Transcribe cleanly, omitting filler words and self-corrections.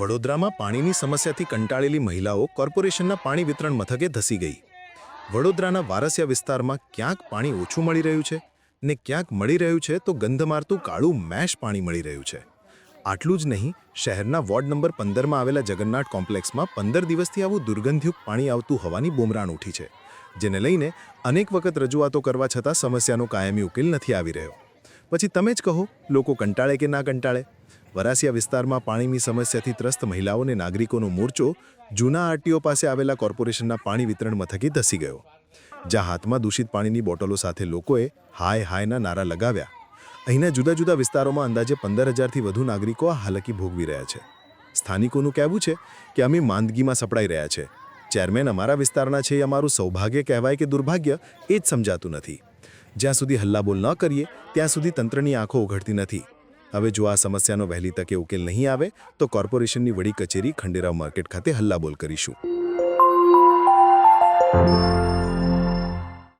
વડોદરામાં પાણીની સમસ્યાથી કંટાળેલી મહિલાઓ કોર્પોરેશનના પાણી વિતરણ મથકે ધસી ગઈ. વડોદરાના વારસિયા વિસ્તારમાં ક્યાંક પાણી ઓછું મળી રહ્યું છે ને ક્યાંક મળી રહ્યું છે તો ગંધ મારતું કાળું મેશ પાણી મળી રહ્યું છે. આટલું જ નહીં, શહેરના વોર્ડ નંબર 15માં આવેલા જગન્નાથ કોમ્પ્લેક્સમાં 15 દિવસથી આવું દુર્ગંધયુક્ત પાણી આવતું હોવાની બૂમરાણ ઉઠી છે, જેને લઈને અનેક વખત રજૂઆતો કરવા છતાં સમસ્યાનો કાયમી ઉકેલ નથી આવી રહ્યો. પછી તમે જ કહો, લોકો કંટાળે કે ના કંટાળે? વરાસિયા વિસ્તારમાં પાણીની સમસ્યાથી ત્રસ્ત મહિલાઓ અને નાગરિકોનો મોરચો જૂના આરટીઓ પાસે આવેલા કોર્પોરેશનના પાણી વિતરણ મથકે ધસી ગયો, જ્યાં હાથમાં દૂષિત પાણીની બોટલો સાથે લોકોએ હાય હાયના નારા લગાવ્યા. અહીંના જુદા જુદા વિસ્તારોમાં અંદાજે 15,000થી વધુ નાગરિકો આ હાલકી ભોગવી રહ્યા છે. સ્થાનિકોનું કહેવું છે કે અમે માંદગીમાં સપડાઈ રહ્યા છે. ચેરમેન અમારા વિસ્તારના છે એ અમારું સૌભાગ્ય કહેવાય કે દુર્ભાગ્ય એ જ સમજાતું નથી. જ્યાં સુધી હલ્લાબોલ ન કરીએ ત્યાં સુધી તંત્રની આંખો ઉઘડતી નથી. હવે જો આ સમસ્યાનો વહેલી તકે ઉકેલ નહીં આવે તો કોર્પોરેશનની વડી કચેરી ખંડેરાવ માર્કેટ ખાતે હલ્લાબોલ કરીશું.